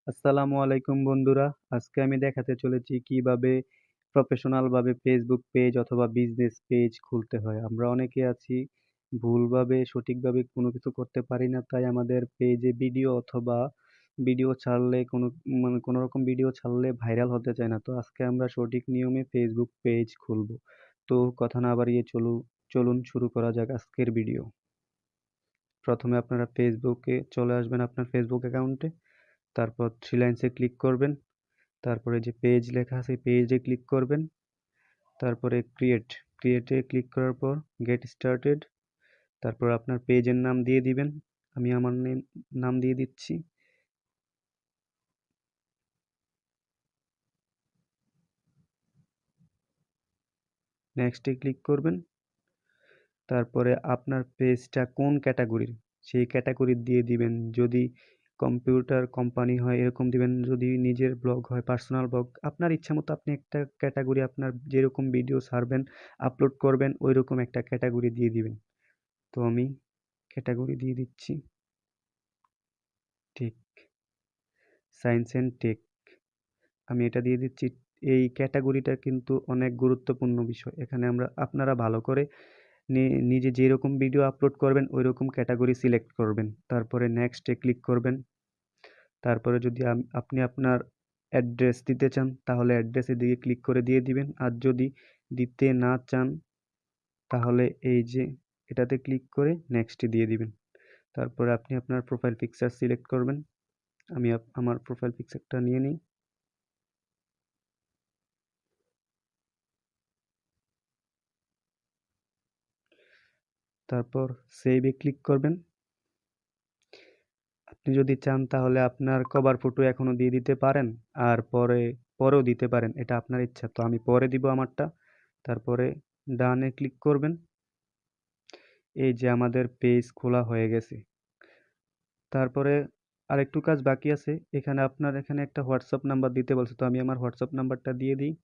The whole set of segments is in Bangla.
আসসালামু আলাইকুম বন্ধুরা। আজকে আমি দেখাতে চলেছি কিভাবে প্রফেশনাল ভাবে ফেসবুক পেজ অথবা বিজনেস পেজ খুলতে হয়। আমরা অনেকে আছি ভুলভাবে সঠিকভাবে কোনো কিছু করতে পারি না, তাই আমাদের পেজে ভিডিও অথবা ভিডিও ছাড়লে কোনো রকম ভিডিও ছাড়লে ভাইরাল হতে চায় না। তো আজকে আমরা সঠিক নিয়মে ফেসবুক পেজ খুলবো। তো কথা না বাড়িয়ে চলুন শুরু করা যাক আজকের ভিডিও। প্রথমে আপনারা ফেসবুকে চলে আসবেন, আপনার ফেসবুক অ্যাকাউন্টে। তারপর থ্রি লাইনসে ক্লিক করবেন। তারপরে যে পেজ লেখা আছে পেজে ক্লিক করবেন। তারপরে ক্রিয়েটে ক্লিক করার পর গেট স্টার্টেড। তারপর আপনার পেজের নাম দিয়ে দিবেন। আমি আমার নাম দিয়ে দিচ্ছি। নেক্সটে ক্লিক করবেন। তারপরে আপনার পেজটা কোন ক্যাটাগরির সেই ক্যাটাগরি দিয়ে দিবেন। যদি কম্পিউটার কোম্পানি হয় এরকম দিবেন, যদি নিজের ব্লগ হয় পার্সোনাল ব্লগ, আপনার ইচ্ছা মতো আপনি একটা ক্যাটাগরি, আপনার যেরকম ভিডিও ছাড়বেন আপলোড করবেন ওই রকম একটা ক্যাটাগরি দিয়ে দিবেন। তো আমি ক্যাটাগরি দিয়ে দিচ্ছি টেক, সায়েন্স অ্যান্ড টেক। আমি এটা দিয়ে দিচ্ছি। এই ক্যাটাগরিটা কিন্তু অনেক গুরুত্বপূর্ণ বিষয়। এখানে আপনারা ভালো করে নিজে যেরকম ভিডিও আপলোড করবেন ওই রকম ক্যাটাগরি সিলেক্ট করবেন। তারপরে নেক্সটে ক্লিক করবেন। তারপরে যদি আপনি আপনার অ্যাড্রেস দিতে চান তাহলে অ্যাড্রেসের দিকে ক্লিক করে দিয়ে দিবেন। আর যদি দিতে না চান তাহলে এই যে এটাতে ক্লিক করে নেক্সটে দিয়ে দিবেন। তারপরে আপনি আপনার প্রোফাইল পিকচার সিলেক্ট করবেন। আমি আমার প্রোফাইল পিকচারটা নিয়ে নিই। তারপর সেভ এ ক্লিক করবেন। আপনি যদি চান তাহলে আপনার কভার ফটো এখনো দিয়ে দিতে পারেন, আর পরেও দিতে পারেন, এটা আপনার ইচ্ছা। তো আমি পরে দিব আমারটা। তারপরে ডানে ক্লিক করবেন। এই যে আমাদের পেজ খোলা হয়ে গেছে। তারপরে আরেকটু কাজ বাকি আছে। এখানে একটা হোয়াটসঅ্যাপ নাম্বার দিতে বলছে, তো আমি আমার হোয়াটসঅ্যাপ নাম্বারটা দিয়ে দিই।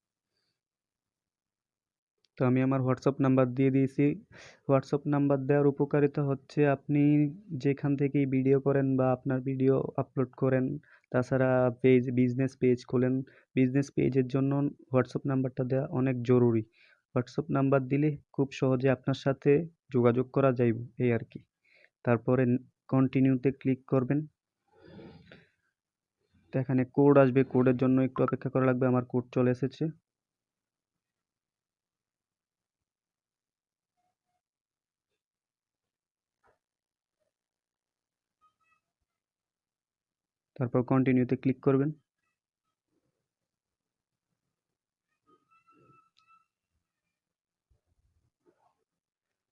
তো আমি আমার হোয়াটসঅ্যাপ নাম্বার দিয়ে দিয়েছি। হোয়াটসঅ্যাপ নাম্বার দেওয়ার উপকারিতা হচ্ছে আপনি যেখান থেকেই ভিডিও করেন বা আপনার ভিডিও আপলোড করেন, তাছাড়া বিজনেস পেজ খোলেন, বিজনেস পেজের জন্য হোয়াটসঅ্যাপ নাম্বারটা দেওয়া অনেক জরুরি। হোয়াটসঅ্যাপ নাম্বার দিলে খুব সহজে আপনার সাথে যোগাযোগ করা যাইব, এই আর কি। তারপরে কন্টিনিউতে ক্লিক করবেন। তো এখানে কোড আসবে, কোডের জন্য একটু অপেক্ষা করা লাগবে। আমার কোড চলে এসেছে। তারপর কন্টিনিউতে ক্লিক করবেন।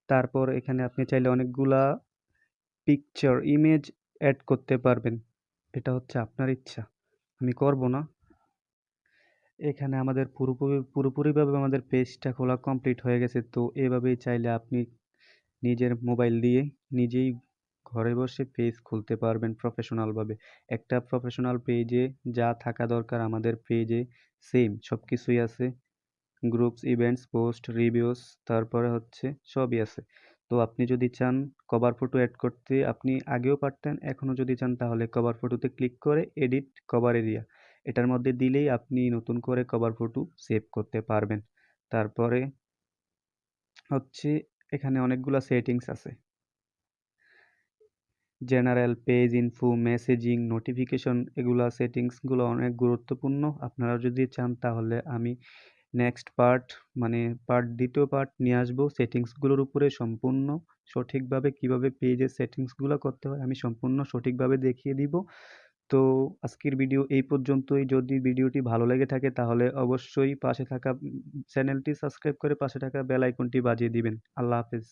তারপর এখানে আপনি চাইলে অনেকগুলা পিকচার ইমেজ অ্যাড করতে পারবেন। এটা হচ্ছে আপনার ইচ্ছা, আমি করব না। এখানে আমাদের পুরোপুরিভাবে আমাদের পেজটা খোলা কমপ্লিট হয়ে গেছে। তো এভাবেই চাইলে আপনি নিজের মোবাইল দিয়ে নিজেই ঘরে বসে পেজ খুলতে পারবেন প্রফেশনালভাবে। একটা প্রফেশনাল পেজে যা থাকা দরকার আমাদের পেজে সেম সব কিছুই আছে। গ্রুপস, ইভেন্টস, পোস্ট, রিভিউস, তারপরে হচ্ছে সবই আছে। তো আপনি যদি চান কভার ফটো অ্যাড করতে আপনি আগেও পারতেন, এখনও যদি চান তাহলে কভার ফটোতে ক্লিক করে এডিট কভার এরিয়া এটার মধ্যে দিলেই আপনি নতুন করে কভার ফটো সেভ করতে পারবেন। তারপরে হচ্ছে এখানে অনেকগুলা সেটিংস আছে। General, page info, messaging, notification, এগুলা সেটিংসগুলো অনেক গুরুত্বপূর্ণ। আপনারা যদি চান তাহলে আমি নেক্সট দ্বিতীয় পার্ট নিয়ে আসবো সেটিংসগুলোর উপরে। সম্পূর্ণ সঠিকভাবে কিভাবে পেজের সেটিংসগুলো করতে হয় আমি সম্পূর্ণ সঠিকভাবে দেখিয়ে দিব। তো আজকের ভিডিও এই পর্যন্তই। যদি ভিডিওটি ভালো লেগে থাকে তাহলে অবশ্যই পাশে থাকা চ্যানেলটি সাবস্ক্রাইব করে পাশে থাকা বেল আইকনটি বাজিয়ে দিবেন। আল্লাহ হাফেজ।